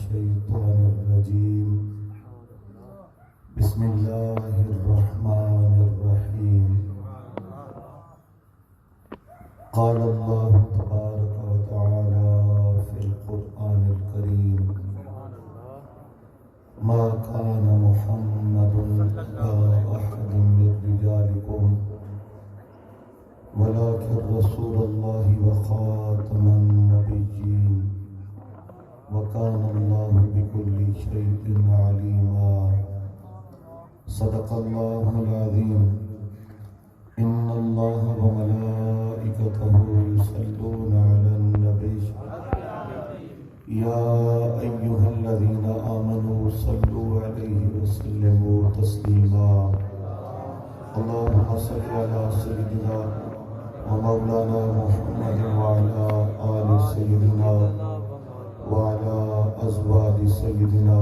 الشيطان الرجيم بسم الله الرحمن الرحيم قال الله تبارك وتعالى في القرآن الكريم ما كان محمد أبا أحد من رجالكم ولكن رسول الله وخاتم النبيين وكان الله بكل شيء عليما صدق الله العظيم إن الله وملائكته يصلون على النبي يا أيها الذين آمنوا صلوا عليه وسلموا تسليما اللهم صل على سيدنا ومولانا محمد وعلى آل سيدنا وعلى أزواج سيدنا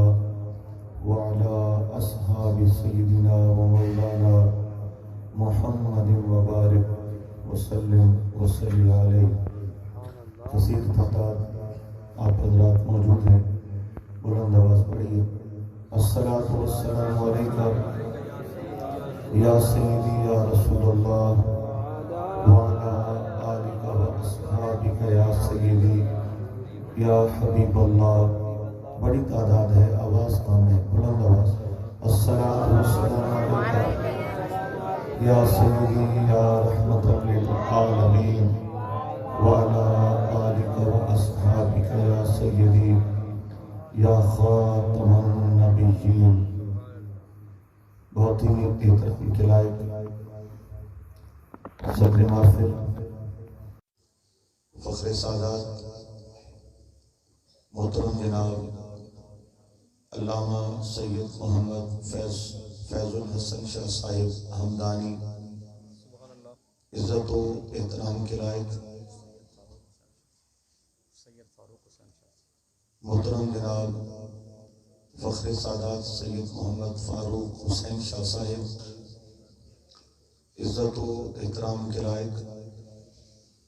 وعلى أصحاب سيدنا ومولانا محمد وبارك وسلم وصلی علیہ۔ کثیر تعداد آپ حضرات موجود ہیں، بلند آواز پڑھیے الصلاۃ والسلام علیکہ یا سیدی یا رسول اللہ وعلی آلک و اصحابک یا سیدی یا حبیب اللہ۔ بڑی تعداد ہے، آواز کم ہے، بلند آواز الصلاۃ والسلام علیکہ یا سیدی یا رحمت للعالمین وعلی آلک و اصحابک یا سیدی یا خاتم النبیین۔ بہت ہی احترام کے لائق صدر محفل فخر سادات محترم جناب علامہ سید محمد فیض الحسن شاہ صاحب ہمدانی، عزت و احترام کے لائق محترم جناب فخر سادات سید محمد فاروق حسین شاہ صاحب، عزت و احترام کے لائق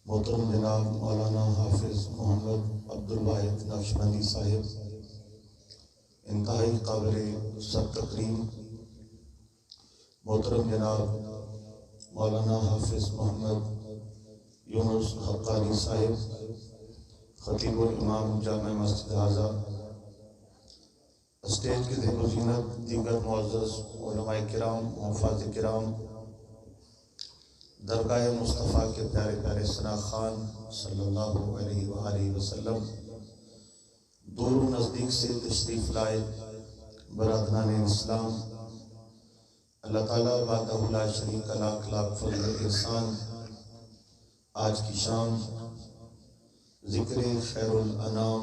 محترم جناب مولانا حافظ محمد عبدالواحد نقشبندی صاحب، انتہائی قابل سر تکریم محترم جناب مولانا حافظ محمد یونس حقانی صاحب، خطیب و امام جامع مسجد اعظم، اسٹیج کی زیب و زینت دیگر معزز علماء کرام، حفاظ کرام، درگاہ مصطفیٰ کے پیارے پیارے ثنا خان صلی اللہ علیہ وآلہ وسلم، دور و نزدیک سے تشریف لائے برادران اسلام، اللہ تعالیٰ وحدہ لا شریک لاکھ لاکھ فضل احسان، آج کی شام ذکر خیر الانام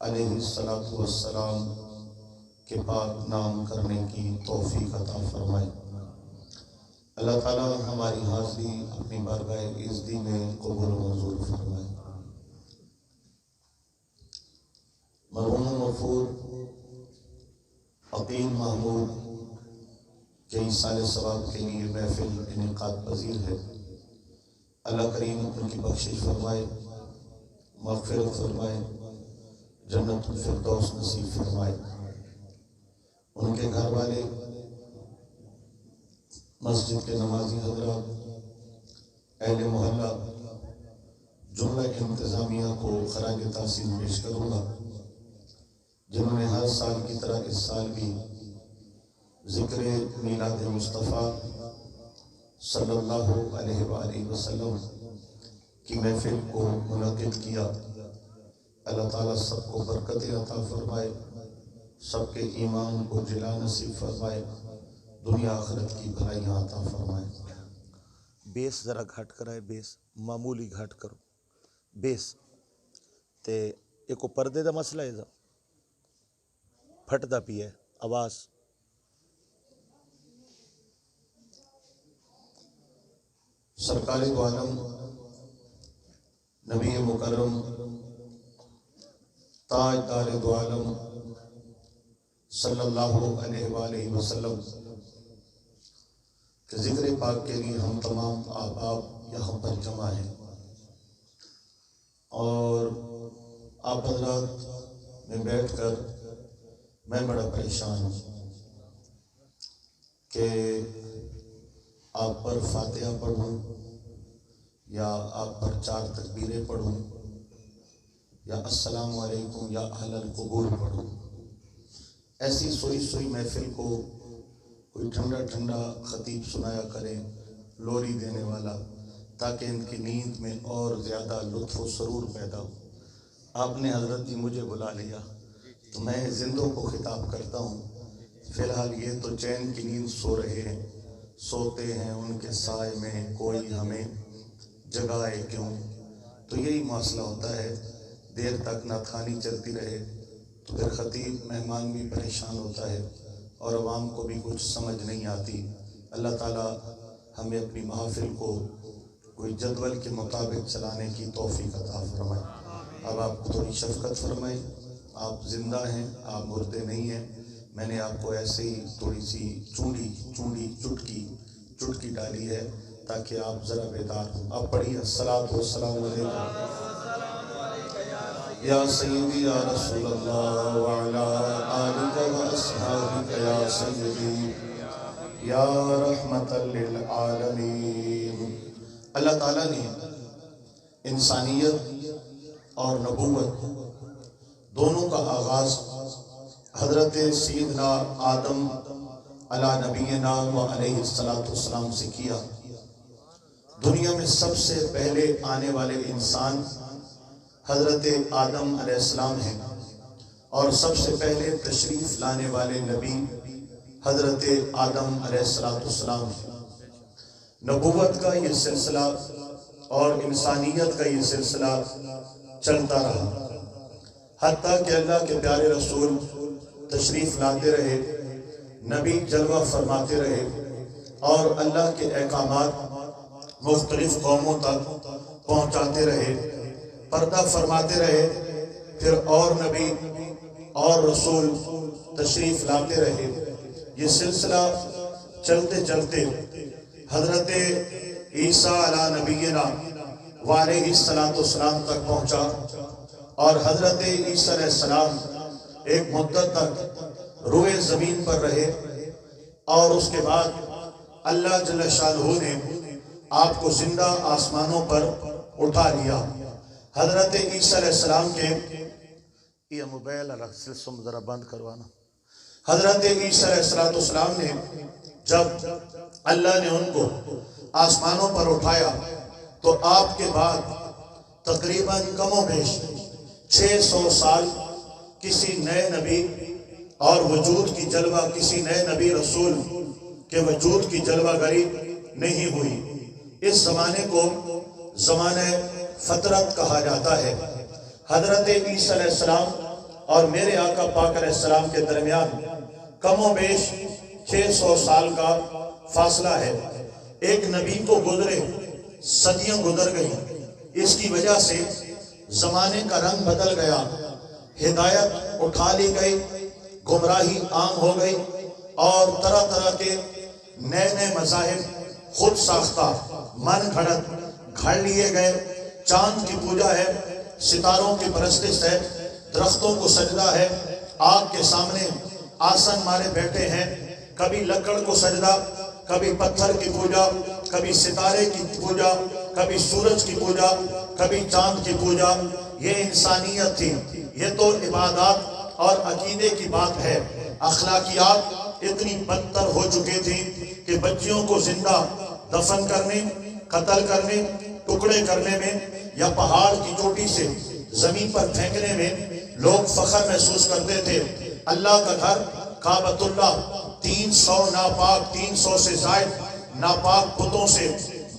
علیہ السلام کے پاک نام کرنے کی توفیق عطا فرمائے۔ اللہ تعالیٰ ہماری حاضری اپنی بارگاہ عزتی میں قبول و منظور فرمائے۔ مرحوم مغفور عقیل محمود کے ایصال ثواب کے لیے محفل انعقاد پذیر ہے، اللہ کریم ان کی بخشش فرمائے، مغفرت فرمائے، جنت الفردوس نصیب فرمائے۔ ان کے گھر والے، مسجد کے نمازی حضرات، اہل محلہ، جملہ انتظامیہ کو خراج تحسین پیش کروں گا، جنہوں نے ہر سال کی طرح اس سال بھی ذکر میلاد مصطفیٰ صلی اللہ علیہ وآلہ وسلم کی محفل کو منعقد کیا۔ اللہ تعالیٰ سب کو برکت عطا فرمائے، سب کے ایمان کو جلا نصیب فرمائے، دنیا آخرت کی بھلائیاں عطا فرمائے۔ بیس ذرا گھٹ کرائے، بیس معمولی گھٹ کرو، بیس تے ایک پردے دا مسئلہ ہے، پھٹ دا پی ہے آواز۔ سرکار دو عالم نبی مکرم تاجدار دو عالم صلی اللہ علیہ وآلہ وسلم کہ ذکر پاک کے لیے ہم تمام احباب یہاں پر جمع ہیں، اور آپ حضرات میں بیٹھ کر میں بڑا پریشان ہوں کہ آپ پر فاتحہ پڑھوں یا آپ پر 4 تکبیریں پڑھوں یا السلام علیکم یا اہل القبور پڑھوں۔ ایسی سوئی سوئی محفل کو کوئی ٹھنڈا ٹھنڈا خطیب سنایا کرے، لوری دینے والا، تاکہ ان کی نیند میں اور زیادہ لطف و سرور پیدا ہو۔ آپ نے حضرت جی مجھے بلا لیا تو میں زندوں کو خطاب کرتا ہوں، فی الحال یہ تو چین کی نیند سو رہے ہیں، سوتے ہیں ان کے سائے میں کوئی ہمیں جگائے کیوں۔ تو یہی مسئلہ ہوتا ہے، دیر تک نعت خوانی چلتی رہے تو پھر خطیب مہمان بھی پریشان ہوتا ہے اور عوام کو بھی کچھ سمجھ نہیں آتی۔ اللہ تعالیٰ ہمیں اپنی محافل کو کوئی جدول کے مطابق چلانے کی توفیق عطا فرمائے۔ اب آپ کو تھوڑی شفقت فرمائے، آپ زندہ ہیں، آپ مردے نہیں ہیں۔ میں نے آپ کو ایسے ہی تھوڑی سی چٹکی ڈالی ہے تاکہ آپ ذرا بیدار ہوں۔ آپ پڑھیے الصلاۃ والسلام علیکم یا سیدی یا رسول اللہ وعلا آلک و اصحابک یا سیدی یا رحمت للعالمین۔ اللہ تعالیٰ نے انسانیت اور نبوت دونوں کا آغاز حضرت سیدنا آدم علی نبینا و علیہ السلام سے کیا۔ دنیا میں سب سے پہلے آنے والے انسان حضرت آدم علیہ السلام ہیں اور سب سے پہلے تشریف لانے والے نبی حضرت آدم علیہ السلام ہیں۔ نبوت کا یہ سلسلہ اور انسانیت کا یہ سلسلہ چلتا رہا، حتیٰ کہ اللہ کے پیارے رسول تشریف لاتے رہے، نبی جلوہ فرماتے رہے اور اللہ کے احکامات مختلف قوموں تک پہنچاتے رہے، پردہ فرماتے رہے، پھر اور نبی اور رسول تشریف لاتے رہے۔ یہ سلسلہ چلتے چلتے حضرت عیسیٰ علیہ نبینا وعلیہ السلام تک پہنچا اور حضرت عیسیٰ علیہ السلام ایک مدت تک روئے زمین پر رہے اور اس کے بعد اللہ جل شانہ نے آپ کو زندہ آسمانوں پر اٹھا لیا۔ حضرت عیسیٰ علیہ السلام کے یہ موبائل سلسلہ ذرا بند کروانا۔ حضرت عیسیٰ علیہ السلام نے جب اللہ نے ان کو آسمانوں پر اٹھایا تو آپ کے بعد تقریباً کم و بیش 600 سال کسی نئے نبی اور وجود کی جلوہ کسی نئے نبی رسول کے وجود کی جلوہ گری نہیں ہوئی۔ اس زمانے کو زمانہ فطرت کہا جاتا ہے۔ حضرت عیسیٰ علیہ السلام اور میرے آقا پاک علیہ السلام کے درمیان کم و بیش 600 سال کا فاصلہ ہے۔ ایک نبی کو گزرے صدیاں گزر گئیں، اس کی وجہ سے زمانے کا رنگ بدل گیا، ہدایت اٹھا لی گئی، گمراہی عام ہو گئی اور طرح طرح کے نئے نئے مذاہب خود ساختہ من گھڑت گھڑ لیے گئے۔ چاند کی پوجا ہے، ستاروں کی پرستش ہے، درختوں کو سجدہ ہے، آگ کے سامنے آسن مارے بیٹھے ہیں، کبھی لکڑ کو سجدہ، کبھی پتھر کی پوجا، کبھی ستارے کی پوجا، کبھی سورج کی پوجا، کبھی چاند کی پوجا۔ یہ انسانیت تھی، یہ تو عبادات اور عقیدے کی بات ہے۔ اخلاقیات اتنی بدتر ہو چکی تھی کہ بچیوں کو زندہ دفن کرنے، قتل کرنے، ٹکڑے کرنے میں یا پہاڑ کی چوٹی سے زمین پر پھینکنے میں لوگ فخر محسوس کرتے تھے۔ اللہ کا گھر کعبۃ اللہ 300 ناپاک 300 سے زائد ناپاک بتوں سے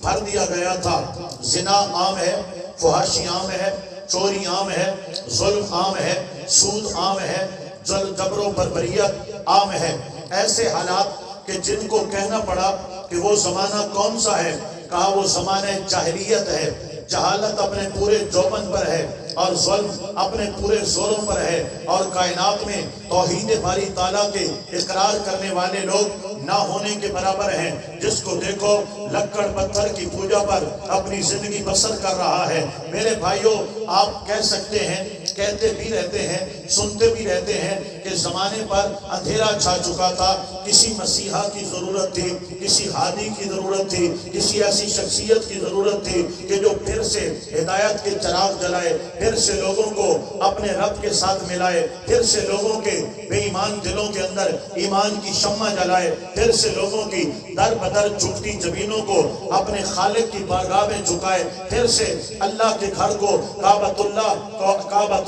بھر دیا گیا تھا۔ زنا عام ہے، فحاشی عام ہے، چوری عام ہے، ظلم عام ہے، سود عام ہے، جبر و بربریت عام ہے۔ ایسے حالات کہ جن کو کہنا پڑا کہ وہ زمانہ کون سا ہے، کہا وہ زمانہ جاہلیت ہے۔ جہالت اپنے پورے جوبن پر ہے اور ظلم اپنے پورے زوروں پر ہے، اور کائنات میں توحید باری تعالیٰ کے اقرار کرنے والے لوگ نہ ہونے کے برابر ہیں۔ جس کو دیکھو لکڑ پتھر کی پوجا پر اپنی زندگی بسر کر رہا ہے۔ میرے بھائیوں، آپ کہہ سکتے ہیں کہتے بھی رہتے ہیں، سنتے بھی رہتے ہیں کہ زمانے پر اندھیرا چھا چکا تھا، کسی مسیحا کی ضرورت تھی، کسی ہادی کی ضرورت تھی، کسی ایسی شخصیت کی ضرورت تھی کہ جو پھر سے ہدایت کے چراغ جلائے، پھر سے لوگوں کو اپنے رب کے ساتھ ملائے، پھر سے لوگوں کے بے ایمان دلوں کے اندر ایمان کی شمع جلائے، پھر سے لوگوں کی در بدر جھکتی جبینوں کو اپنے خالق کی بارگاہ میں جھکائے، پھر سے اللہ کے گھر کو کعبۃ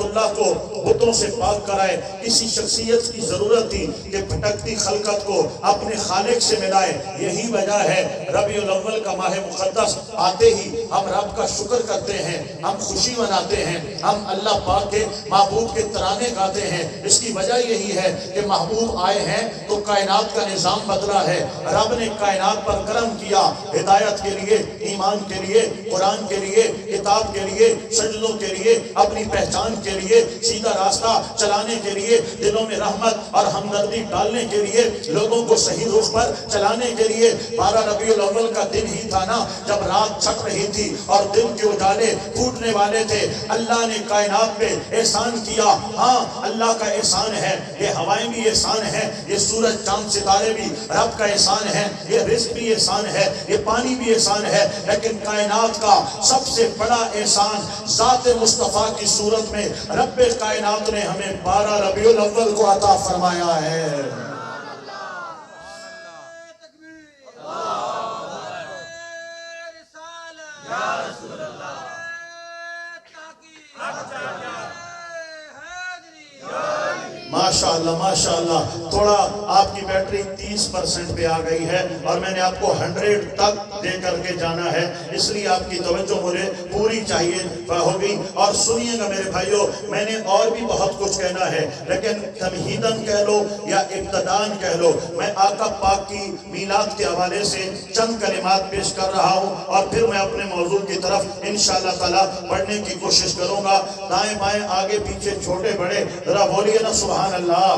اللہ کو بتوں سے پاک کرائے۔ کسی شخصیت کی ضرورت تھی کہ بھٹکتی خلقت کو اپنے خالق سے ملائے۔ یہی وجہ ہے ربیع الاول کا ماہ مقدس آتے ہی ہم رب کا شکر کرتے ہیں، ہم خوشی مناتے ہیں، ہم اللہ پاک کے محبوب کے ترانے گاتے ہیں۔ اس کی وجہ یہی ہے کہ محبوب آئے ہیں تو کائنات کا نظام بدلا ہے، رب نے کائنات پر کرم کیا، ہدایت کے لیے، ایمان کے لیے، قرآن کے لیے، کتاب کے لیے، سجدوں کے لیے، اپنی پہچان کے لیے، سیدھا راستہ چلانے کے لیے، دلوں میں رحمت اور ہمدردی ڈالنے کے لیے، لوگوں کو صحیح رخ پر چلانے کے لیے۔ 12 ربیع الاول کا دن ہی تھا نا جب رات چھٹ رہی تھی اور دن کے اجالے پھوٹنے والے تھے، اللہ نے کائنات پہ احسان کیا۔ ہاں اللہ کا احسان ہے، یہ ہوائیں بھی احسان ہے، یہ سورج چاند ستارے بھی رب کا احسان ہے، یہ رزق بھی احسان ہے، یہ پانی بھی احسان ہے، لیکن کائنات کا سب سے بڑا احسان ذات مصطفیٰ کی صورت میں رب کائنات نے ہمیں 12 ربیع الاول کو عطا فرمایا ہے۔ ماشاءاللہ ماشاءاللہ، تھوڑا آپ کی بیٹری 30% پہ آ گئی ہے اور میں نے آپ کو 100 تک دے کر کے جانا ہے، اس لیے آپ کی توجہ مجھے پوری چاہیے ہوگی۔ اور سنیے گا میرے بھائیو، میں نے اور بھی بہت کچھ کہنا ہے، لیکن تمہیداً کہہ لو یا ابتداً کہہ لو، میں آقا پاک کی میلاد کے حوالے سے چند کلمات پیش کر رہا ہوں اور پھر میں اپنے موضوع کی طرف انشاءاللہ تعالیٰ بڑھنے کی کوشش کروں گا۔ دائیں بائیں آگے پیچھے چھوٹے بڑے ذرا بولیے نا سبحان اللہ۔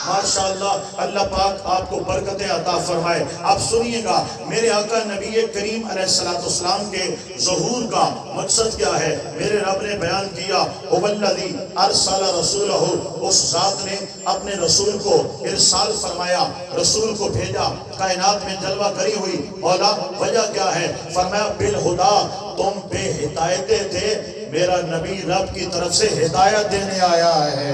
ماشاءاللہ، اللہ پاک آپ کو برکتیں عطا فرمائے۔ آپ سنیے گا، میرے آقا نبی کریم علیہ السلام کے ظہور کا مقصد کیا ہے؟ میرے رب نے بیان کیا، وَالَّذِي أَرْسَلَ رَسُولَهُ، اس ذات نے اپنے رسول کو ارسال فرمایا، رسول کو بھیجا، کائنات میں جلوہ گری ہوئی۔ مولا وجہ کیا ہے؟ فرمایا بالہدا، تم بے ہدایتیں تھے، میرا نبی رب کی طرف سے ہدایت دینے آیا ہے۔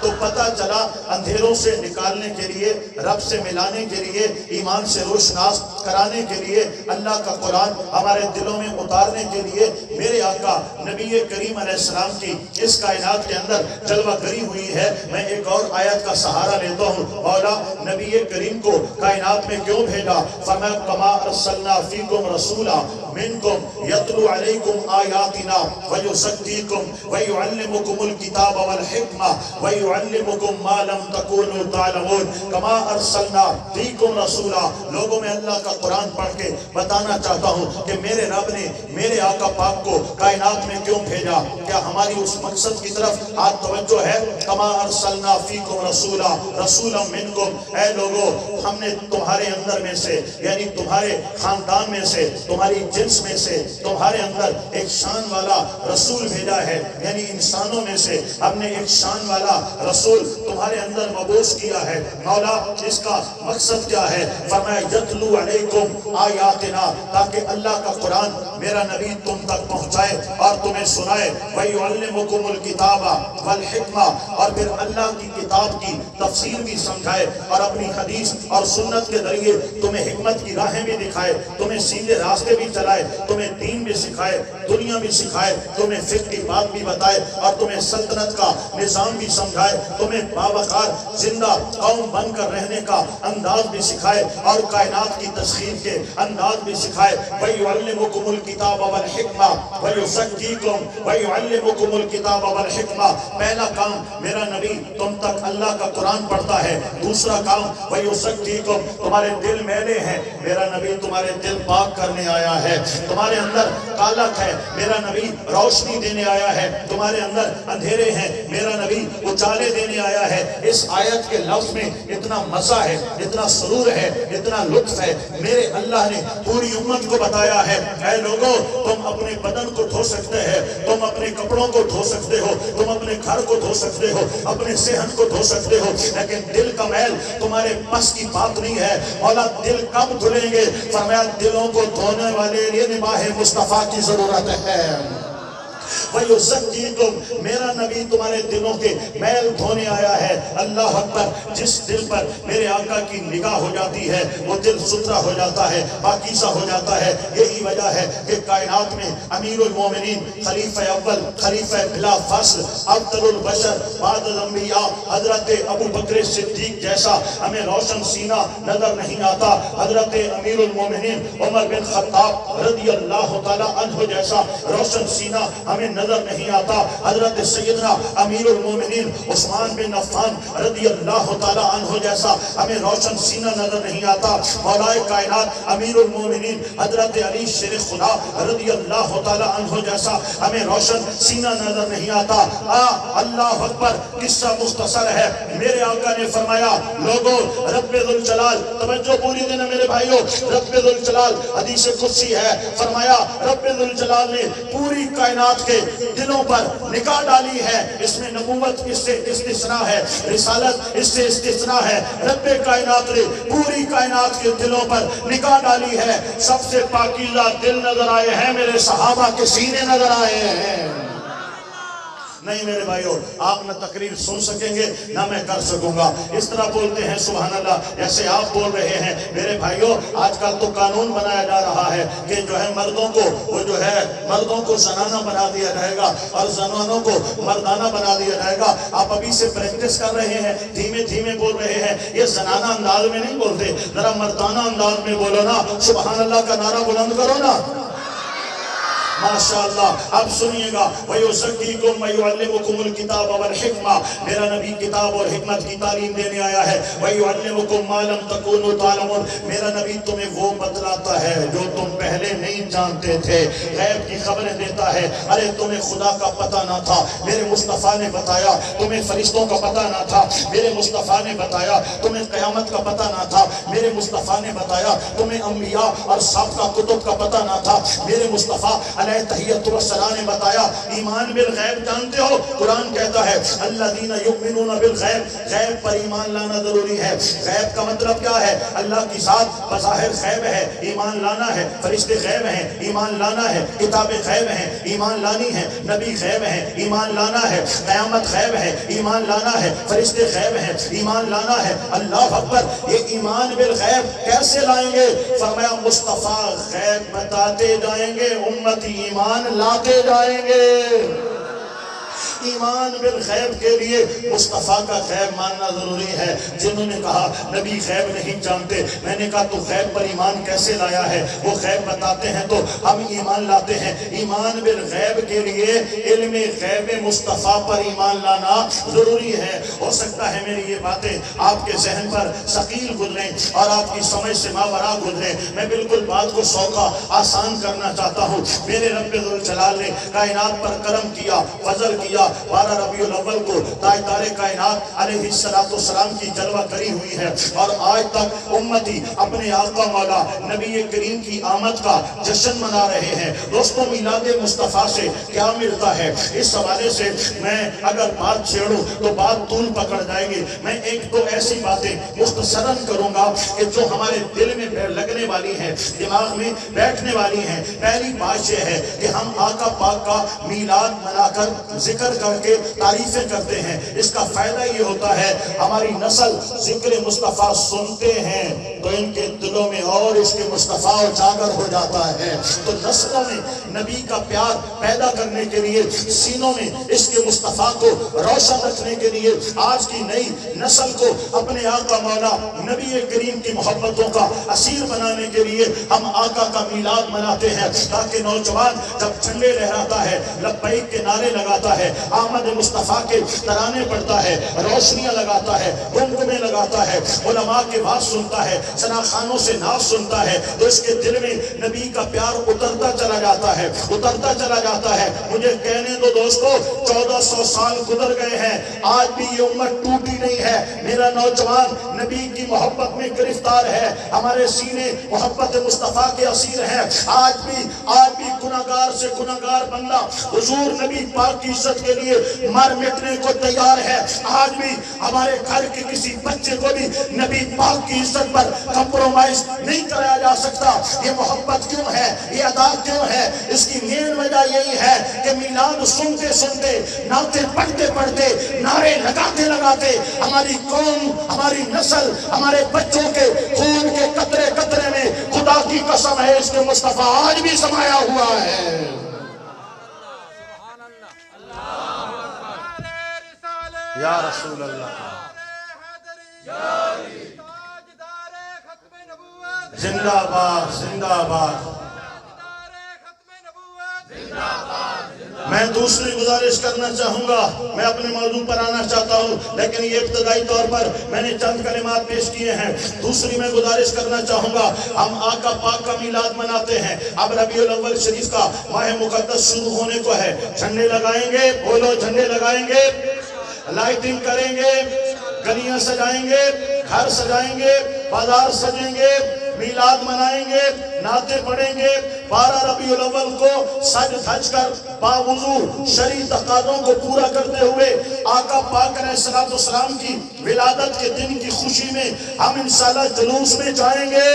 تو پتہ چلا اندھیروں سے نکالنے کے لیے، رب سے ملانے کے لیے، ایمان سے روشناس کرانے کے لیے، اللہ کا قرآن ہمارے دلوں میں اتارنے کے لیے میرے آقا نبی کریم علیہ السلام کی اس کائنات کے اندر جلوہ گری ہوئی ہے۔ میں ایک اور آیت کا سہارا لیتا ہوں، مولا نبی کریم کو کائنات میں کیوں بھیجا؟ فرمایا کما ارسلنا فیکم رسولا منکم یتلو علیکم آیاتنا ویزکیکم ویعلمکم الکتاب والحکمہ وَيُعَلِّمُكُمْ مَا لَمْ تَكُونُوا تَعْلَمُونَ كَمَا أَرْسَلْنَا فِيكُمْ رَسُولًا۔ لوگوں میں اللہ کا قرآن پڑھ کے بتانا چاہتا ہوں کہ میرے رب نے میرے آقا پاک کو کائنات میں کیوں بھیجا؟ کیا ہماری اس مقصد کی طرف آج توجہ ہے؟ کَمَا أَرْسَلْنَا فِيكُمْ رَسُولًا رَسُولًا مِنْكُمْ، اے لوگوں ہم نے تمہارے اندر میں سے، یعنی تمہارے خاندان میں سے، تمہاری جنس میں سے تمہارے اندر ایک شان والا رسول بھیجا ہے، یعنی انسانوں میں سے ہم نے ایک شان والا رسول تمہارے اندر مبعوث کیا ہے۔ مولا اس کا مقصد کیا ہے؟ فرمایا یتلو علیکم آیاتنا، تاکہ اللہ کا قرآن میرا نبی تم تک پہنچائے اور تمہیں سنائے، وَيُعَلِّمُكُمُ الْكِتَابَ وَالْحِکْمَةَ، اور پھر اللہ کی کتاب کی تفسیر بھی سمجھائے اور اپنی حدیث اور سنت کے ذریعے تمہیں حکمت کی راہیں بھی دکھائے، تمہیں سیدھے راستے بھی چلائے، تمہیں دین بھی سکھائے، دنیا بھی سکھائے، تمہیں فقہ کی بات بھی بتائے اور تمہیں سلطنت کا نظام بھی سمجھائے، تمہیں باوقار زندہ قوم بن کر رہنے کا انداز بھی سکھائے اور کائنات کی تسخیر کے انداز بھی سکھائے۔ وَيُعَلِّمُكُمُ الْكِتَابَ وَالْحِکْمَةَ وَيُزَکِّیکُم وَيُعَلِّمُكُمُ الْكِتَابَ وَالْحِکْمَةَ۔ پہلا کام میرا نبی تم تک اللہ کا قرآن پڑھتا ہے، دوسرا کام وَيُزَکِّیکُم، تمہارے دل میلے ہیں، میرا نبی تمہارے دل پاک کرنے آیا ہے، تمہارے اندر کالک ہے، میرا نبی روشنی دینے آیا ہے، تمہارے اندر اندھیرے ہیں، میرا نبی اجالے دینے آیا ہے۔ اس آیت کے لفظ میں اتنا مزہ ہے، اتنا سرور ہے، اتنا لطف ہے۔ میرے اللہ نے پوری امت کو بتایا ہے، اے لوگو تم اپنے بدن کو دھو سکتے ہیں، تم اپنے کپڑوں کو دھو سکتے ہو، تم اپنے گھر کو دھو سکتے ہو، اپنے صحت کو دھو سکتے ہو، لیکن دل کا میل تمہارے بس کی بات نہیں ہے۔ مولا دل کب دھلیں گے؟ فرمایا دلوں کو دھونے والے لیے نباہ مصطفیٰ کی ضرورت ہے۔ وَيُزَكِّيكُمْ، میرا نبی تمہارے دلوں کے میل دھونے آیا ہے۔ اللہ اکبر، جس دل پر میرے آقا کی نگاہ ہو جاتی ہے وہ دل ستھرا ہو جاتا ہے، پاکیزہ ہو جاتا ہے۔ یہی وجہ ہے کہ کائنات میں امیر المومنین، خلیفہ اول، خلیفہ بلا فصل، افضل البشر بعد الانبیاء حضرت ابو بکر صدیق جیسا ہمیں روشن سینہ نظر نہیں آتا۔ حضرت امیر المومنین عمر بن خطاب رضی اللہ تعالی عنہ جیسا روشن سینہ ہمیں نظر نہیں آتا۔ حضرت سیدنا امیر المومنین عثمان بن عفان رضی اللہ تعالی عنہ جیسا ہمیں روشن سینہ نظر نہیں آتا۔ مولا کائنات امیر المومنین حضرت علی شیر خدا رضی اللہ تعالی عنہ جیسا ہمیں روشن سینہ نظر نہیں آتا۔ اللہ اکبر، قصہ مختصر ہے۔ میرے آقا نے فرمایا لوگوں رب ذوالجلال، توجہ پوری دینا میرے بھائیوں، رب ذوالجلال حدیث قدسی ہے، فرمایا رب ذوالجلال نے پوری کائنات کے دلوں پر نگاہ ڈالی ہے۔ اس میں نبوت اس سے استثناء ہے، رسالت اس سے استثناء ہے۔ رب کائنات نے پوری کائنات کے دلوں پر نگاہ ڈالی ہے۔ سب سے پاکیزہ دل نظر آئے ہیں میرے صحابہ کے سینے نظر آئے ہیں۔ نہیں میرے بھائیوں، آپ نہ تقریر سن سکیں گے نہ میں کر سکوں گا۔ اس طرح بولتے ہیں سبحان اللہ جیسے آپ بول رہے ہیں۔ میرے بھائیوں، آج کل تو قانون بنایا جا رہا ہے کہ جو ہے مردوں کو وہ جو ہے مردوں کو زنانہ بنا دیا جائے گا اور زنانوں کو مردانہ بنا دیا جائے گا۔ آپ ابھی سے پریکٹس کر رہے ہیں، دھیمے دھیمے بول رہے ہیں۔ یہ زنانہ انداز میں نہیں بولتے، ذرا مردانہ انداز میں بولو نا، سبحان اللہ کا نعرہ بلند کرو نا۔ ماشاءاللہ، اب سنیے گا وَيُزَكِّيكُمْ وَيُعَلِّمُكُمُ الْكِتَابَ وَالْحِکْمَةَ، میرا نبی کتاب اور حکمت کی تعلیم دینے آیا ہے۔ وَيُعَلِّمُكُمْ مَا لَمْ تَكُونُوا تَعْلَمُونَ، میرا نبی تمہیں وہ بتلاتا ہے جو تم پہلے نہیں جانتے تھے، غیب کی خبریں دیتا ہے۔ ارے تمہیں خدا کا پتہ نہ تھا، میرے مصطفیٰ نے بتایا۔ تمہیں فرشتوں کا پتہ نہ تھا، میرے مصطفیٰ نے بتایا۔ تمہیں قیامت کا پتہ نہ تھا، میرے مصطفیٰ نے بتایا۔ تمہیں انبیاء اور سابقہ کتب کا پتہ نہ تھا، میرے مصطفیٰ تحیت السلام نے بتایا۔ ایمان بالغیب جانتے ہو؟ قرآن کہتا ہے الذین یؤمنون بالغیب، غیب پر ایمان لانا ضروری ہے۔ غیب کا مطلب کیا ہے؟ اللہ کی ذات بظاہر غیب ہے، ایمان لانا ہے۔ فرشتے غیب ہیں، ایمان لانا ہے۔ کتابیں غیب ہیں، ایمان لانی ہے۔ نبی غیب ہیں، ایمان لانا ہے۔ قیامت غیب ہے، ایمان لانا ہے۔ فرشتے غیب ہیں، ایمان لانا ہے۔ اللہ اکبر، یہ ایمان بالغیب کیسے لائیں گے؟ فرمایا مصطفیٰ غیب بتاتے جائیں گے، امتی ایمان لاتے جائیں گے۔ ایمان بالغیب کے لیے مصطفیٰ کا غیب ماننا ضروری ہے۔ جنہوں نے کہا نبی غیب نہیں جانتے، میں نے کہا تو غیب پر ایمان کیسے لایا ہے؟ وہ غیب بتاتے ہیں تو ہم ایمان لاتے ہیں۔ ایمان بالغیب کے لیے علم غیب مصطفیٰ پر ایمان لانا ضروری ہے۔ ہو سکتا ہے میری یہ باتیں آپ کے ذہن پر ثقیل گزریں اور آپ کی سمجھ سے ماورا گزریں۔ میں بالکل بات کو سوکھا آسان کرنا چاہتا ہوں۔ میرے رب ذوالجلال نے کائنات پر کرم کیا، فضل کیا۔ 12 ربیع الاول کو تاجدار کائنات علیہ السلام کی جلوہ کری ہوئی ہے، اور آج تک امتی اپنے آقا مولا نبی کریم کی آمد کا جشن منا رہے ہیں۔ دوستوں، میلاد مصطفیٰ سے کیا ملتا ہے؟ اس حوالے سے میں اگر بات چھیڑوں تو بات طول پکڑ جائے گی۔ میں ایک تو ایسی باتیں مختصراً کروں گا کہ جو ہمارے دل میں لگنے والی ہیں، دماغ میں بیٹھنے والی ہیں۔ پہلی بات یہ ہے کہ ہم آقا پاک کا میلاد منا کر ذکر کر کے تعریفیں کرتے ہیں۔ اس کا فائدہ یہ ہوتا ہے ہماری نسل ذکر مصطفیٰ سنتے ہیں تو ان کے دلوں میں اور اس کے مصطفیٰ اجاگر ہو جاتا ہے۔ تو نسلوں میں نبی کا پیار پیدا کرنے کے لیے، سینوں میں اس کے مصطفیٰ کو روشن رکھنے کے لیے، آج کی نئی نسل کو اپنے آقا مولا نبی کریم کی محبتوں کا اسیر بنانے کے لیے ہم آقا کا میلاد مناتے ہیں، تاکہ نوجوان جب جھنڈے لہراتا ہے، لبیک کے نعرے لگاتا ہے، احمد مصطفیٰ کے ترانے پڑھتا ہے، روشنیاں لگاتا ہے، گمگمے لگاتا ہے، علماء کے بات سنتا ہے، ثنا خانوں سے ناز سنتا ہے، تو اس کے دل میں نبی کا پیار اترتا چلا جاتا ہے، اترتا چلا جاتا ہے۔ مجھے کہنے دو دوستو، 1400 سال گزر گئے ہیں، آج بھی یہ امت ٹوٹی نہیں ہے۔ میرا نوجوان نبی کی محبت میں گرفتار ہے، ہمارے سینے محبت مصطفیٰ کے اسیر ہیں۔ آج بھی گناہگار سے گناہگار بندہ حضور نبی پاک کی عزت کے لیے مر مٹنے کو تیار ہے۔ آج بھی ہمارے گھر کے کسی بچے کو بھی نبی پاک کی عزت پر کمپرومائز نہیں کرایا جا سکتا۔ یہ محبت کیوں ہے؟ یہ ادا کیوں ہے؟ اس کی مین وجہ یہی ہے کہ میلاد سنتے سنتے، نعتیں پڑھتے پڑھتے، نعرے لگاتے لگاتے ہماری قوم، ہماری نسل، ہمارے بچوں کے خون کے قطرے قطرے میں خدا کی قسم ہے اس کے مصطفیٰ آج بھی سمایا ہوا ہے۔ یا رسول اللہ، زندہ باد، زندہ باد۔ میں دوسری گزارش کرنا چاہوں گا، میں اپنے موضوع پر آنا چاہتا ہوں، لیکن یہ ابتدائی طور پر میں نے چند کلمات پیش کیے ہیں۔ دوسری میں گزارش کرنا چاہوں گا، ہم آقا پاک کا میلاد مناتے ہیں، اب ربیع الاول شریف کا ماہ مقدس شروع ہونے کو ہے۔ جھنڈے لگائیں گے، بولو جھنڈے لگائیں گے، لائٹنگ کریں گے، گلیاں سجائیں گے، گھر سجائیں گے، بازار سجیں گے، میلاد منائیں گے، نعتیں پڑھیں گے۔ 12 ربیع الاول کو سج دھج کر باوضو شرعی تقاضوں کو پورا کرتے ہوئے آقا پاک علیہ السلام کی ولادت کے دن کی خوشی میں ہم انشاءاللہ جلوس میں جائیں گے۔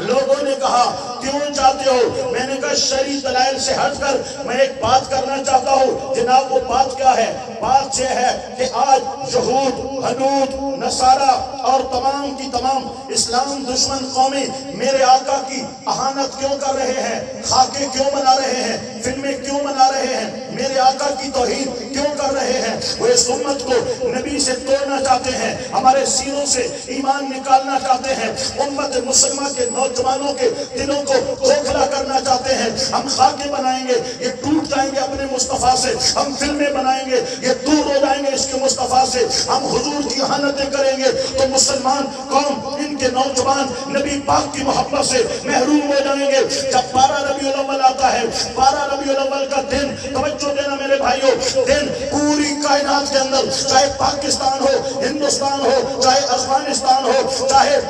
لوگوں نے کہا کیوں جاتے ہو؟ میں نے کہا شرعی دلائل سے ہٹ کر میں ایک بات کرنا چاہتا ہوں۔ جناب وہ بات کیا ہے؟ بات یہ ہے کہ آج یہود، ہنود، نصارہ اور تمام کی تمام اسلام دشمن قومیں میرے آقا کی اہانت کیوں کر رہے ہیں؟ خاکے کیوں بنا رہے ہیں؟ فلمیں کیوں بنا رہے ہیں؟ میرے آقا کی توہین کیوں کر رہے ہیں؟ وہ اس امت کو نبی سے توڑنا چاہتے ہیں، ہمارے سینوں سے ایمان نکالنا چاہتے ہیں، امت مسلمہ کے نوجوانوں کے دلوں کو کھوکھلا کرنا چاہتے ہیں۔ ہم خاکے بنائیں گے، یہ ٹوٹ جائیں گے اپنے مصطفیٰ سے۔ ہم فلمیں بنائیں گے، یہ دور ہو جائیں گے اس کے مصطفیٰ سے۔ ہم حضور کی اہانتیں کریں گے تو مسلمان قوم، ان کے نوجوان نبی پاک کی محبت سے محروم ہو جائیں گے۔ جب 12 ربیع الاول آتا ہے، 12 ربیع الاول کا دن، توجہ دینا میرے بھائیوں، دن پوری کائنات کے اندر، چاہے پاکستان ہو، ہندوستان ہو، چاہے افغانستان ہو، چاہے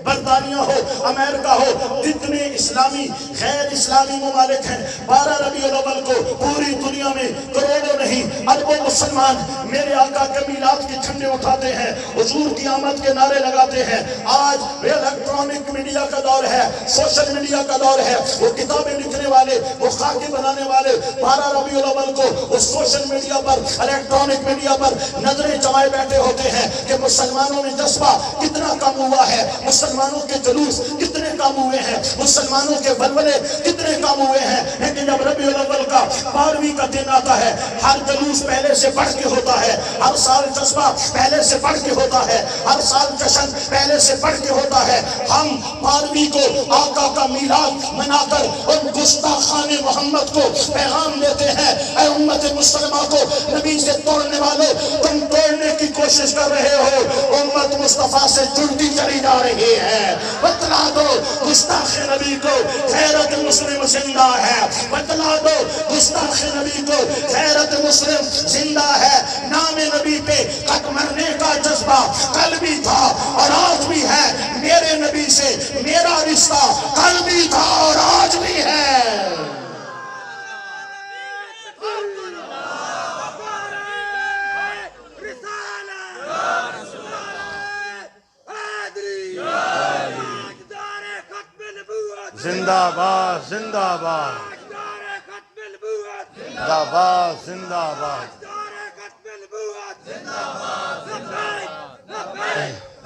برطانیہ ہو، امریکہ ہو، جتنے اسلامی غیر اسلامی ممالک ہیں، 12 ربیع الاول کو پوری دنیا میں کروڑوں نہیں اربوں مسلمان میرے آقا کے میلاد کے جھنڈے اٹھاتے ہیں، حضور کی آمد کے نعرے لگاتے ہیں۔ آج الیکٹرانک میڈیا کا دور ہے، سوشل میڈیا کا دور ہے، وہ کتابیں لکھنے والے، وہ خاکے بنانے والے 12 ربیع الاول کو اس سوشل میڈیا پر، الیکٹرانک میڈیا پر نظریں جمائے بیٹھے ہوتے ہیں کہ مسلمانوں میں جذبہ کتنا کم ہوا ہے، مسلمانوں کے جلوس کتنے کم ہوئے ہیں، مسلمانوں کے ولولے کتنے کم ہوئے ہیں۔ لیکن جب ربیع الاول کا 12ویں کا دن آتا ہے، ہر جلوس پہلے سے بڑھ کے ہوتا ہے، ہر سال جذبہ پہلے سے بڑھ کے ہوتا ہے، ہر سال جشن پہلے سے بڑھ کے ہوتا ہے۔ ہم 12ویں کو آقا کا میلاد منا کر ان گستاخان محمد کو پیغام دیتے ہیں، اے امت مسلمہ کو نبی سے توڑنے والوں، تم توڑنے کی کوشش کر رہے ہو، امت مصطفیٰ سے جڑتی چلی جا رہی ہے۔ بتلا دو گستاخ نبی کو غیرت مسلم زندہ ہے، بتلا دو گستاخ نبی کو غیرت مسلم زندہ ہے۔ نام نبی پہ کٹ مرنے کا جذبہ کل بھی تھا اور آج بھی ہے، میرے نبی سے میرا رشتہ کل بھی تھا اور آج بھی ہے۔ زندہ باد، زندہ باد، زندہ باد، زندہ باد،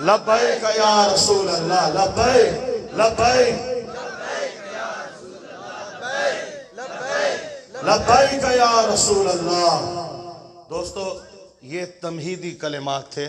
لبیک یا رسول اللہ، لبیک، لبیک، لبیک یا رسول اللہ۔ دوستو یہ تمہیدی کلمات تھے،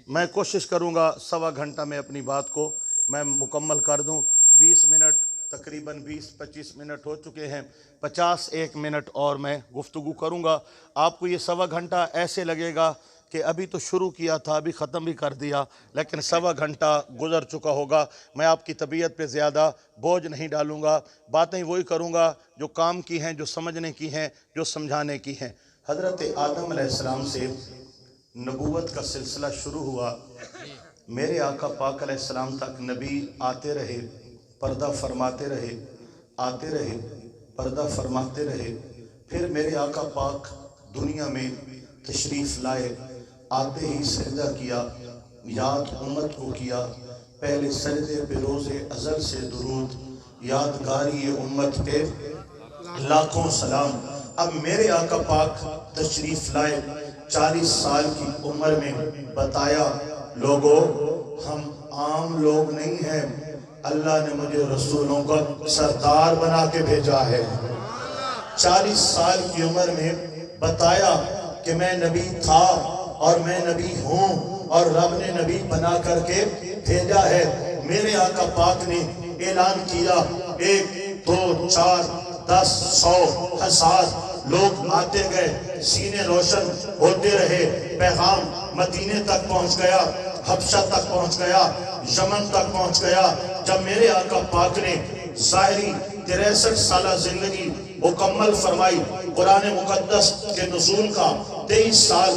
میں کوشش کروں گا 1.25 گھنٹہ میں اپنی بات کو میں مکمل کر دوں۔ 20 منٹ تقریباً 20-25 منٹ ہو چکے ہیں، 51 منٹ اور میں گفتگو کروں گا۔ آپ کو یہ سوا گھنٹہ ایسے لگے گا کہ ابھی تو شروع کیا تھا، ابھی ختم بھی کر دیا، لیکن سوا گھنٹہ گزر چکا ہوگا۔ میں آپ کی طبیعت پہ زیادہ بوجھ نہیں ڈالوں گا، باتیں وہی کروں گا جو کام کی ہیں، جو سمجھنے کی ہیں، جو سمجھانے کی ہیں۔ حضرت آدم علیہ السلام سے نبوت کا سلسلہ شروع ہوا، میرے آقا پاک علیہ السلام تک نبی آتے رہے، پردہ فرماتے رہے، آتے رہے، پردہ فرماتے رہے۔ پھر میرے آقا پاک دنیا میں تشریف لائے، آتے ہی سجدہ کیا، یاد امت کو کیا، پہلے سجدے پہ روز ازل سے درود، یادگاری امت پہ لاکھوں سلام۔ اب میرے آقا پاک تشریف لائے، 40 سال کی عمر میں بتایا، لوگوں ہم عام لوگ نہیں ہیں، اللہ نے مجھے رسولوں کا سردار بنا کے بھیجا ہے۔ 40 سال کی عمر میں بتایا کہ میں نبی تھا اور میں نبی ہوں، اور رب نے نبی بنا کر کے بھیجا ہے۔ میرے آقا پاک نے اعلان کیا، 1 2 4 10 100 1000 لوگ آتے گئے، سینے روشن ہوتے رہے، پیغام مدینے تک پہنچ گیا، حبشہ تک پہنچ گیا، یمن تک پہنچ گیا۔ جب میرے آقا پاک نے ظاہری 63 سالہ زندگی مکمل فرمائی، قرآن مقدس کے نزول کا 23 سال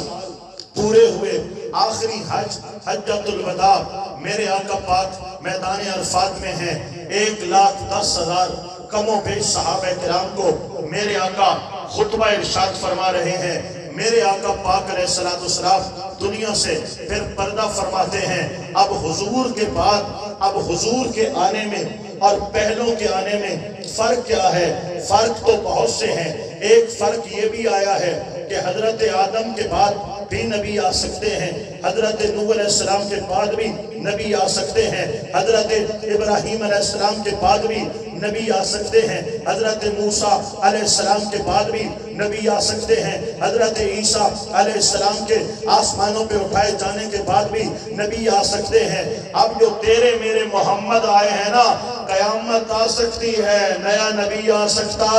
پورے ہوئے، آخری حج حجۃ الوداع، میرے آقا پاک میدان عرفات میں ہیں، 1,10,000 کم و بیش صحابہ کرام کو میرے آقا خطبہ ارشاد فرما رہے ہیں۔ میرے آقا پاک علیہ السلام دنیا سے پھر پردہ فرماتے ہیں۔ اب حضور کے بعد، اب حضور کے آنے میں اور پہلوں کے آنے میں فرق کیا ہے؟ فرق تو بہت سے ہیں۔ ایک فرق یہ بھی آیا ہے کہ حضرت آدم کے بعد بھی نبی آ سکتے ہیں، حضرت نوح علیہ السلام کے بعد بھی نبی آ سکتے ہیں، حضرت ابراہیم علیہ السلام کے بعد بھی نبی آ سکتے ہیں، حضرت موسیٰ علیہ السلام کے بعد بھی نبی آ سکتے ہیں، حضرت عیسیٰ علیہ السلام کے آسمانوں پہ اٹھائے جانے کے بعد بھی نبی آ سکتے ہیں۔ اب جو تیرے میرے محمد آئے ہیں نا، قیامت آ سکتی ہے، نیا نبی آ سکتا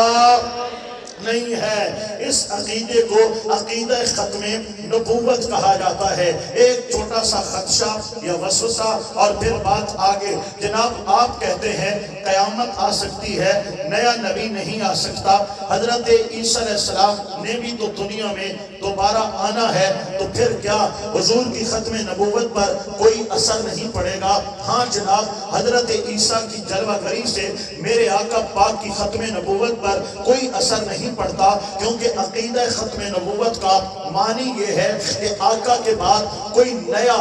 نہیں ہے۔ اس عقیدے کو عقیدہ ختم نبوت کہا جاتا ہے۔ ایک چھوٹا سا خدشہ یا وسوسہ اور پھر بات آگے۔ جناب آپ کہتے ہیں قیامت آ سکتی ہے، نیا نبی نہیں آ سکتا۔ حضرت عیسیٰ علیہ السلام نے بھی تو دنیا میں دوبارہ آنا ہے، تو پھر کیا حضور کی ختم نبوت پر کوئی اثر نہیں پڑے گا؟ ہاں جناب، حضرت عیسیٰ کی جلوہ گری سے میرے آقا پاک کی ختم نبوت پر کوئی اثر نہیں پڑتا، کیونکہ عقیدہ ختم نبوت کا معنی یہ ہے کہ آقا کے بعد کوئی نیا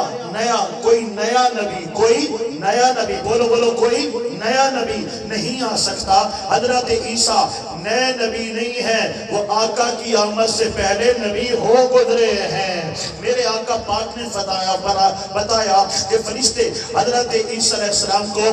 نبی بولو کوئی نیا نبی نہیں آ سکتا۔ حضرت عیسیٰ نئے نبی نہیں ہے، وہ آقا کی آمد سے پہلے نبی ہو گزرے ہیں۔ میرے آقا پاک نے بتایا کہ فرشتے حضرت عیسیٰ علیہ السلام کو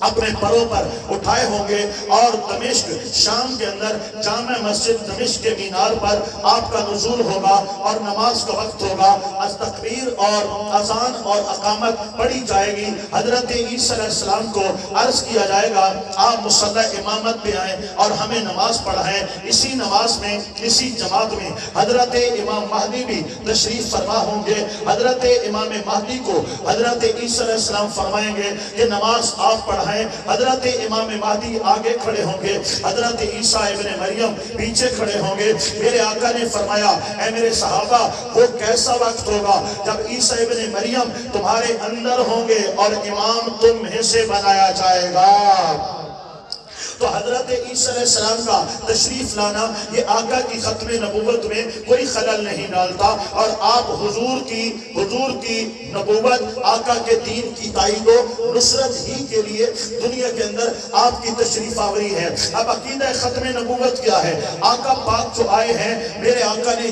اپنے پروں پر اٹھائے ہوں گے اور دمشق شام کے اندر جامع مسجد دمشق کے مینار پر آپ کا نزول ہوگا اور نماز کا وقت ہوگا، تکبیر اور اذان اور اقامت پڑھی جائے گی۔ حضرت عیسیٰ علیہ السلام کو عرض کیا جائے گا آپ مصلی امامت پہ آئیں اور ہمیں نماز پڑھائیں۔ اسی نماز میں، اسی جماعت میں حضرت امام مہدی بھی تشریف فرما ہوں گے۔ حضرت امام مہدی کو حضرت عیسیٰ علیہ السلام فرمائیں گے کہ نماز آپ پڑھائیں۔ حضرت امام مہدی آگے کھڑے ہوں گے، حضرت عیسیٰ ابن مریم پیچھے کھڑے ہوں گے۔ میرے آقا نے فرمایا اے میرے صحابہ، وہ کیسا وقت ہوگا جب عیسیٰ ابن مریم تمہارے اندر ہوں گے اور امام تم میں سے بنایا جائے گا۔ تو حضرت عیسیٰ علیہ السلام کا تشریف لانا یہ آقا کی ختم نبوت میں کوئی خلل نہیں ڈالتا، اور آپ حضور کی نبوت، آقا کے دین کی تائید و نصرت ہی کے لیے دنیا کے اندر آپ کی تشریف آوری ہے۔ اب عقیدہ ختم نبوت کیا ہے؟ آقا پاک جو آئے ہیں، میرے آقا نے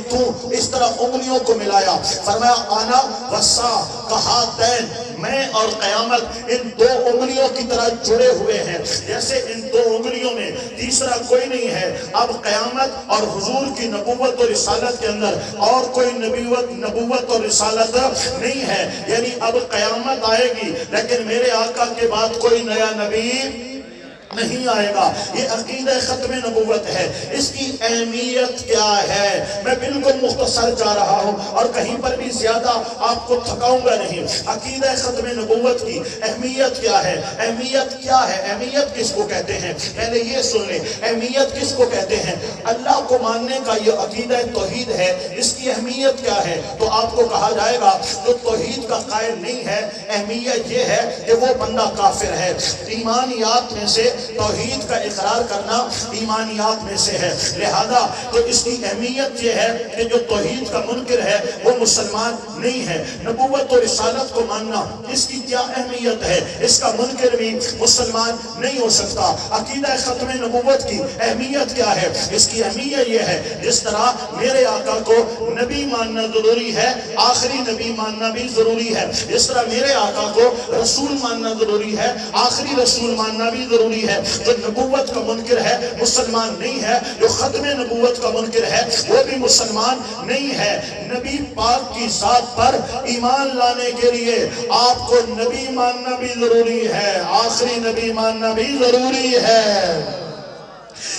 اس طرح انگلیوں کو ملایا، فرمایا آنا وسا کہاتین، میں اور قیامت ان 2 انگلیوں کی طرح جڑے ہوئے ہیں، جیسے ان 2 انگلیوں میں تیسرا کوئی نہیں ہے۔ اب قیامت اور حضور کی نبوت اور رسالت کے اندر اور کوئی نبوت اور رسالت نہیں ہے، یعنی اب قیامت آئے گی لیکن میرے آقا کے بعد کوئی نیا نبی نہیں آئے گا۔ یہ عقیدہ ختم نبوت ہے۔ اس کی اہمیت کیا ہے؟ میں بالکل مختصر جا رہا ہوں اور کہیں پر بھی زیادہ آپ کو تھکاؤں گا نہیں۔ عقیدہ ختم نبوت کی اہمیت کیا ہے؟ اہمیت کیا ہے؟ اہمیت کس کو کہتے ہیں؟ پہلے یہ سن لیں، اہمیت کس کو کہتے ہیں؟ اللہ کو ماننے کا یہ عقیدہ توحید ہے، اس کی اہمیت کیا ہے؟ تو آپ کو کہا جائے گا جو توحید کا قائل نہیں ہے، اہمیت یہ ہے کہ وہ بندہ کافر ہے۔ ایمانیات میں سے توحید کا اقرار کرنا ایمانیات میں سے ہے، لہذا تو اس کی اہمیت یہ ہے کہ جو توحید کا منکر ہے وہ مسلمان نہیں ہے۔ نبوت و رسالت کو ماننا، اس کی کیا اہمیت ہے؟ اس کا منکر بھی مسلمان نہیں ہو سکتا۔ عقیدہ ختم نبوت کی اہمیت کیا ہے؟ اس کی اہمیت یہ ہے جس طرح میرے آقا کو نبی ماننا ضروری ہے، آخری نبی ماننا بھی ضروری ہے، جس طرح میرے آقا کو رسول ماننا ضروری ہے، آخری رسول ماننا بھی ضروری ہے۔ جو نبوت کا منکر ہے مسلمان نہیں ہے، جو ختم نبوت کا منکر ہے وہ بھی مسلمان نہیں ہے۔ نبی پاک کی ذات پر ایمان لانے کے لیے آپ کو نبی ماننا بھی ضروری ہے، آخری نبی ماننا بھی ضروری ہے۔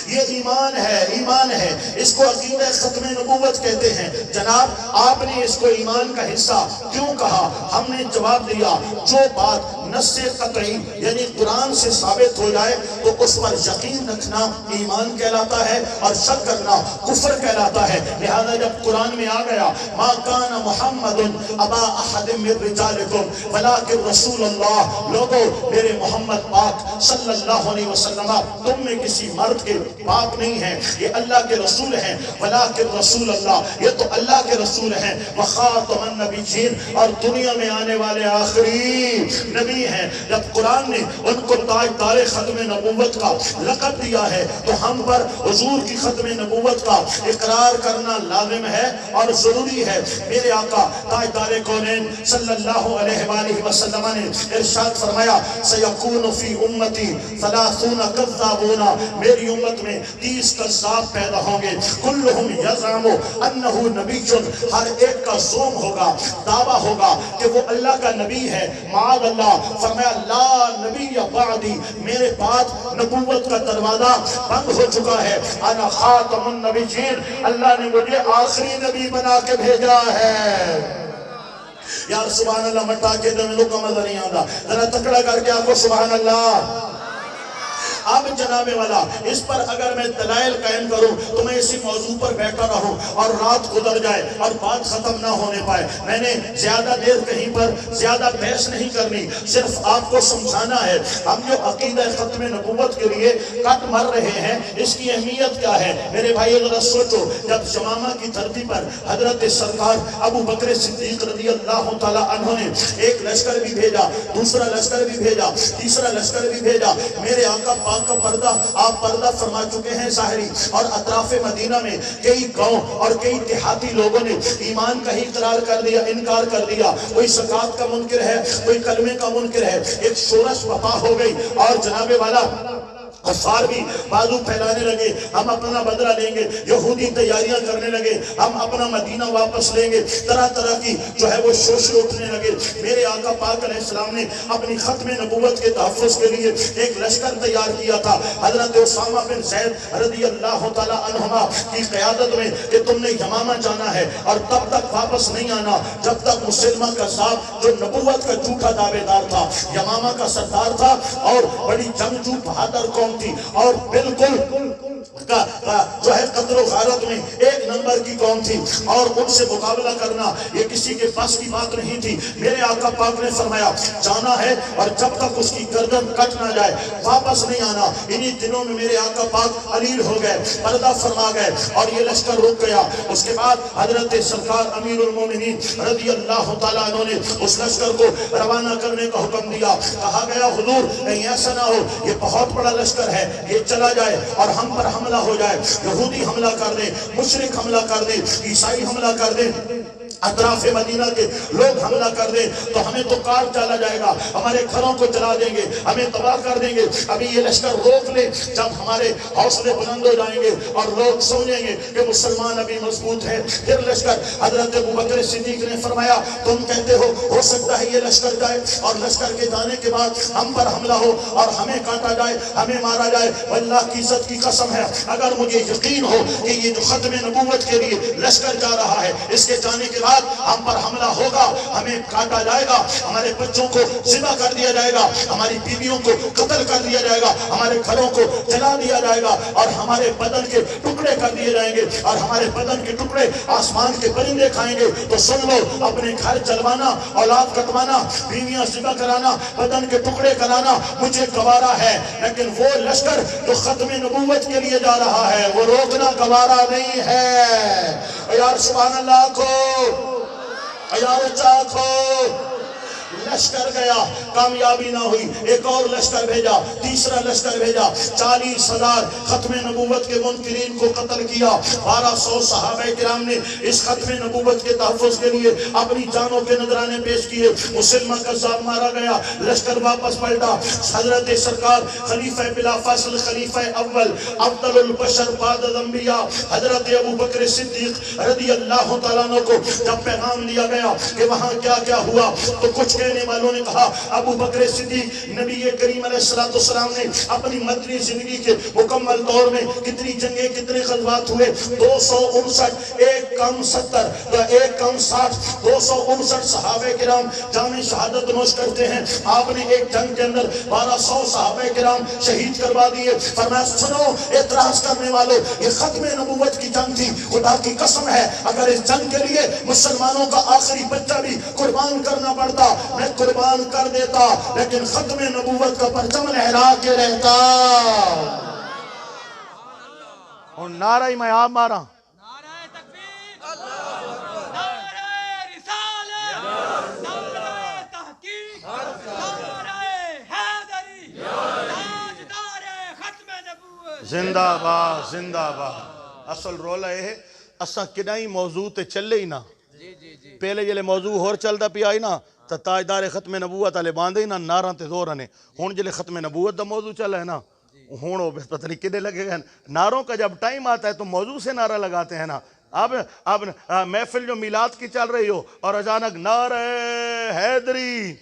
یہ ایمان ہے، ایمان ہے، اس کو عقیدہ ختم نبوت کہتے ہیں۔ جناب آپ نے اس کو ایمان کا حصہ کیوں کہا؟ ہم نے جواب دیا جو بات نص قطعی یعنی قرآن سے ثابت ہو جائے تو اس پر یقین رکھنا ایمان کہلاتا ہے اور شک کرنا کفر کہلاتا ہے۔ لہذا جب قرآن میں آ گیا ما کان محمد ابا احد من رجالکم ولکن رسول اللہ، لوگو میرے محمد پاک صلی اللہ علیہ وسلم تم میں کسی مرد کے باپ نہیں ہیں، یہ اللہ کے رسول ہیں، ولکن رسول اللہ، یہ تو اللہ کے رسول ہیں، وخاتم النبیین، اور دنیا میں آنے والے آخری نبی ہیں۔ جب قرآن نے ان کو تاجدار ختم نبوت کا لقب دیا ہے تو ہم پر حضور کی ختم نبوت کا اقرار کرنا لازم ہے اور ضروری ہے۔ میرے آقا تاجدار کونین صلی اللہ علیہ وآلہ وسلم نے ارشاد فرمایا سیکون فی امتی 30 کذابون، میری امت میں 30 کذاب پیدا ہوں گے، کلہم یزعم انہ نبی، ہر ایک کا زوم ہوگا، دعویٰ ہوگا کہ وہ اللہ کا نبی ہے۔ معاذ اللہ، فرمایا لا نبی بعدی، میرے بعد نبوت کا دروازہ بند ہو چکا ہے، انا خاتم النبیین، اللہ نے مجھے آخری نبی بنا کے بھیجا ہے۔ یار سبحان اللہ مٹا کے دنوں کا مزہ نہیں آتا، ذرا تکڑا کر کے آپ کو سبحان اللہ۔ اب جناب والا اس پر اگر میں دلائل قائم کروں تو میں اسی موضوع پر بیٹھا رہوں اور رات گزر جائے اور بات ختم نہ ہونے پائے۔ میں نے زیادہ دیر کہیں پر زیادہ بحث نہیں کرنی، صرف آپ کو سمجھانا ہے۔ ہم جو عقیدہ ختم نبوت کے لیے کٹ مر رہے ہیں اس کی اہمیت کیا ہے؟ میرے بھائی ذرا سوچو، جب یمامہ کی دھرتی پر حضرت سرکار ابو بکر صدیق رضی اللہ تعالی عنہ نے ایک لشکر بھی بھیجا، دوسرا لشکر بھی بھیجا، تیسرا لشکر بھی بھیجا، میرے آقا پاک کا پردہ آپ پردہ فرما چکے ہیں ظاہری، اور اطراف مدینہ میں کئی گاؤں اور کئی دیہاتی لوگوں نے ایمان کا ہی اقرار کر دیا، انکار کر دیا، کوئی زکوٰۃ کا منکر ہے، کوئی کلمے کا منکر ہے۔ ایک شورش وبا ہو گئی اور جناب والا کفار بھی بازو پھیلانے لگے، ہم اپنا بدلہ لیں گے، یہودی تیاریاں کرنے لگے، ہم اپنا مدینہ واپس لیں گے، طرح طرح کی جو ہے وہ شوشے اٹھنے لگے۔ میرے آقا پاک علیہ السلام نے اپنی ختم نبوت کے تحفظ کے لیے ایک لشکر تیار کیا تھا حضرت اسامہ بن زید رضی اللہ تعالی عنہما کی قیادت میں کہ تم نے یمامہ جانا ہے اور تب تک واپس نہیں آنا جب تک مسلمہ کذاب جو نبوت کا جھوٹا دعوے دار تھا، یمامہ کا سردار تھا اور بڑی جنگجو بہادر قوم تھی اور بالکل جو ہے قتل و غارت میں ایک نمبر کی قوم تھی، اور ان سے مقابلہ کرنا یہ کسی کے پاس کی بات نہیں تھی۔ میرے آقا پاک نے فرمایا جانا ہے اور جب تک اس کی گردن کٹ نہ جائے واپس نہیں آنا۔ انہی دنوں میں میرے آقا پاک علیل ہو گئے، پردہ فرما گئے اور یہ لشکر رک گیا۔ اس کے بعد حضرت سرکار امیر المومنین رضی اللہ تعالیٰ عنہ نے اس لشکر کو روانہ کرنے کا حکم دیا۔ کہا گیا حضور کہیں ایسا نہ ہو یہ بہت بڑا لشکر ہے، یہ چلا جائے اور ہم پر حملہ ہو جائے، یہودی حملہ کر دیں، مشرک حملہ کر دیں، عیسائی حملہ کر دیں۔ اطراف مدینہ کے لوگ حملہ کر دیں تو ہمیں تو کاٹ ڈالا جائے گا، ہمارے گھروں کو جلا دیں گے، ہمیں تباہ کر دیں گے۔ ابھی یہ لشکر روک لے، جب ہمارے حوصلے بلند ہو جائیں گے اور لوگ سمجھیں گے کہ مسلمان ابھی مضبوط ہے۔ پھر لشکر، حضرت ابوبکر صدیق نے فرمایا تم کہتے ہو سکتا ہے یہ لشکر جائے اور لشکر کے جانے کے بعد ہم پر حملہ ہو اور ہمیں کاٹا جائے، ہمیں مارا جائے۔ اللہ کی عزت کی قسم ہے، اگر مجھے یقین ہو کہ یہ جو ختم نبوت کے لیے لشکر جا رہا ہے، اس کے جانے کے بعد ہم پر حملہ ہوگا، ہمیں کاٹا جائے گا، ہمارے بچوں کو ذبح کر دیا جائے گا، ہماری بیویوں کو قتل کر دیا جائے گا، ہمارے گھروں کو جلا دیا جائے گا اور ہمارے بدن کے ٹکڑے کر دیے جائیں گے اور ہمارے بدن کے ٹکڑے آسمان کے پرندے کھائیں گے، تو سن لو، اپنے گھر جلوانا، اولاد کٹوانا، بیویاں ذبح کرانا، بدن کے ٹکڑے کرانا مجھے گوارا ہے، لیکن وہ لشکر جو ختم نبوت کے لیے جا رہا ہے وہ روکنا گوارا نہیں ہے۔ یار سبحان اللہ کو، یار اچھا کو۔ لشکر گیا، کامیابی نہ ہوئی، ایک اور لشکر بھیجا، تیسرا لشکر بھیجا، 40,000 ختم نبوت کے منکرین کو قتل کیا۔ 1200 صحابہ کرام نے اس ختم نبوت کے تحفظ کے لیے اپنی جانوں کے نذرانے پیش کیے۔ مسلمہ کذاب مارا گیا، لشکر واپس پلٹا۔ حضرت سرکار خلیفہ بلا فاصل، خلیفہ اول، افضل البشر بعد الانبیاء، حضرت ابوبکر صدیق رضی اللہ تعالیٰ عنہ کو جب پیغام دیا گیا کہ وہاں کیا کیا ہوا، تو کچھ کہنے والوں نے کہا ابو بکر صدیق نبی کریم علیہ السلام نے اپنی مدنی زندگی کے مکمل دور میں کتنی جنگیں، کتنے غزوات ہوئے، 259، ایک کم 70، ایک کم 60، 259 صحابہ کرام جام شہادت نوش کرتے ہیں۔ آپ نے ایک جنگ کے اندر 1200 صحابہ کرام شہید کروا دیے۔ فرمایا سنو اعتراض کرنے والوں، یہ ختم نبوت کی جنگ تھی، خدا کی قسم ہے اگر اس جنگ کے لیے مسلمانوں کا آخری بچہ بھی قربان کرنا پڑتا میں قربان کر دیتا، لیکن ختم نبوت کا پرچم لہرا کے رہتا۔ اور نعرہ ہی میں آپ مارا، نعرہ تکبیر، نعرہ رسالت، نعرہ تحقیق، نعرہ حیدری، تاجدار ختم نبوت۔ زندہ باد زندہ باد۔ اصل رولا ہے اساں کڈائی موضوع تے چلے ہی نا، پہلے جلے موضوع ہور چلدا پیا ہی نا تا تاجدار ختم نبوت والے باندھے ہی نا نعراں تے زور نے۔ ہن جلے ختم نبوت دا موضوع چلا ہے نا، ہن وہ پتہ نہیں کدے لگے گئے۔ نعروں کا جب ٹائم آتا ہے تو موضوع سے نعرہ لگاتے ہیں نا۔ اب محفل جو میلاد کی چل رہی ہو اور اچانک نعرہ حیدری،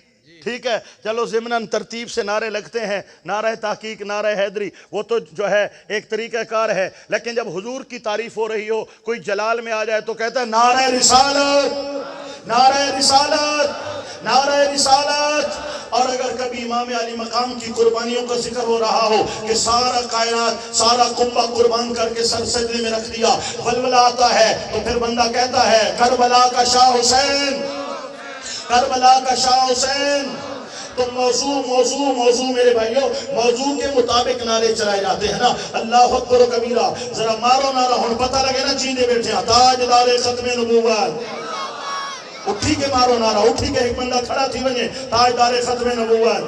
ٹھیک ہے چلو ضمناً ترتیب سے نعرے لگتے ہیں، نعرہ تحقیق، نعرہ حیدری، وہ تو جو ہے ایک طریقہ کار ہے، لیکن جب حضور کی تعریف ہو رہی ہو، کوئی جلال میں آ جائے تو کہتا ہے نعرہ رسالت، نعرہ رسالت، نعرہ رسالت۔ اور اگر کبھی امام علی مقام کی قربانیوں کا ذکر ہو رہا ہو کہ سارا کائنات، سارا قبہ قربان کر کے سر سجدے میں رکھ دیا، ولولہ آتا ہے تو پھر بندہ کہتا ہے کربلا کا شاہ حسین، کربلا کا شاہ حسین۔ تو موضوع میرے بھائیوں، موضوع کے مطابق نعرے چلائے جاتے ہیں نا۔ اللہ اکبر و کبیرہ، ذرا مارو نعرہ، ہن پتہ لگے نا جیندے بیٹھے ہیں تاجدار ختم نبوت۔ اٹھی کے مارو نعرہ، اٹھی کے ایک بندہ کھڑا تھی وجہ تاجدار ختم نبوت۔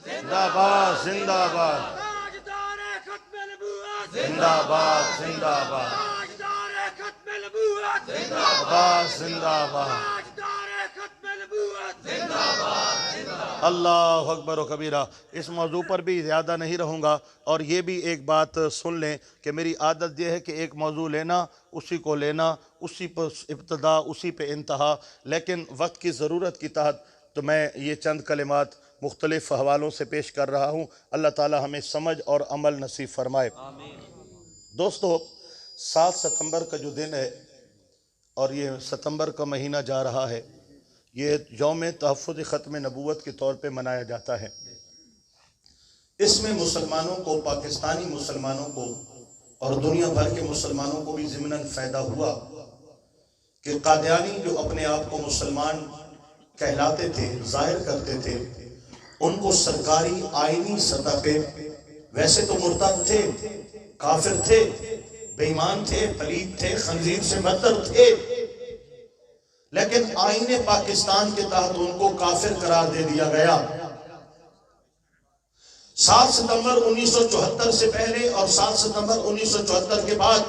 زندہ باد زندہ باد، تاجدار ختم نبوت، زندہ باد زندہ باد، تاجدار ختم نبوت، زندہ باد زندہ باد۔ تاجدار ختم نبوت، زندہ باد۔ اللہ اکبر و کبیرہ۔ اس موضوع پر بھی زیادہ نہیں رہوں گا، اور یہ بھی ایک بات سن لیں کہ میری عادت یہ ہے کہ ایک موضوع لینا، اسی کو لینا، اسی پر ابتدا، اسی پہ انتہا، لیکن وقت کی ضرورت کی تحت تو میں یہ چند کلمات مختلف حوالوں سے پیش کر رہا ہوں۔ اللہ تعالی ہمیں سمجھ اور عمل نصیب فرمائے۔ دوستو، 7 ستمبر کا جو دن ہے اور یہ ستمبر کا مہینہ جا رہا ہے، یہ یوم تحفظ ختم نبوت کے طور پہ منایا جاتا ہے۔ اس میں مسلمانوں کو، پاکستانی مسلمانوں کو اور دنیا بھر کے مسلمانوں کو بھی ضمناً فائدہ ہوا کہ قادیانی جو اپنے آپ کو مسلمان کہلاتے تھے، ظاہر کرتے تھے، ان کو سرکاری آئینی سطح پہ ویسے تو مرتد تھے، کافر تھے، بے ایمان تھے، پلید تھے، خنزیر سے بدتر تھے، لیکن آئین پاکستان کے تحت ان کو کافر قرار دے دیا گیا۔ 7 ستمبر 1974 سے پہلے اور 7 ستمبر 1974 کے بعد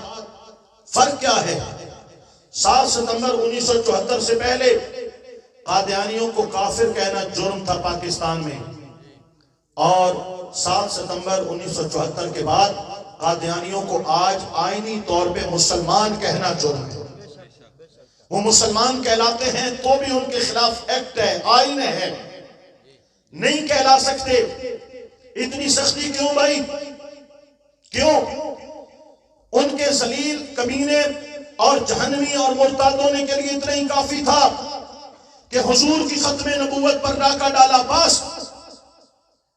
فرق کیا ہے؟ 7 ستمبر 1974 سے پہلے قادیانیوں کو کافر کہنا جرم تھا پاکستان میں، اور 7 ستمبر 1974 کے بعد قادیانیوں کو آج آئینی طور پہ مسلمان کہنا جرم ہے۔ وہ مسلمان کہلاتے ہیں تو بھی ان کے خلاف ایکٹ ہے، آئین ہے، نہیں کہلا سکتے۔ اتنی سختی کیوں بھائی؟ کیوں؟ ان کے ذلیل کمینے اور جہنمی اور مرتاد ہونے کے لیے اتنا ہی کافی تھا کہ حضور کی ختم نبوت پر ڈاکہ ڈالا۔ بس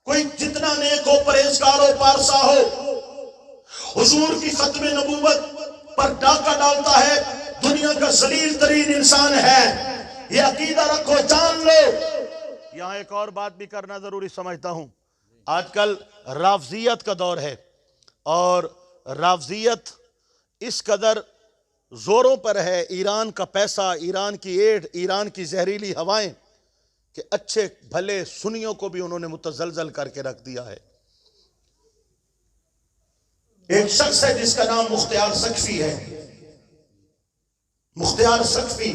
کوئی جتنا نیک ہو، پرہیزگار ہو، پارسا ہو، حضور کی ختم نبوت پر ڈاکہ ڈالتا ہے، دنیا کا ذلیل ترین انسان ہے۔ یہ عقیدہ رکھو، جان لو۔ یہاں ایک اور بات بھی کرنا ضروری سمجھتا ہوں۔ آج کل رافضیت کا دور ہے، اور رافضیت اس قدر زوروں پر ہے، ایران کا پیسہ، ایران کی ایڈ، ایران کی زہریلی ہوائیں، کہ اچھے بھلے سنیوں کو بھی انہوں نے متزلزل کر کے رکھ دیا ہے۔ ایک شخص ہے جس کا نام مختار سقفی ہے۔ مختار سقفی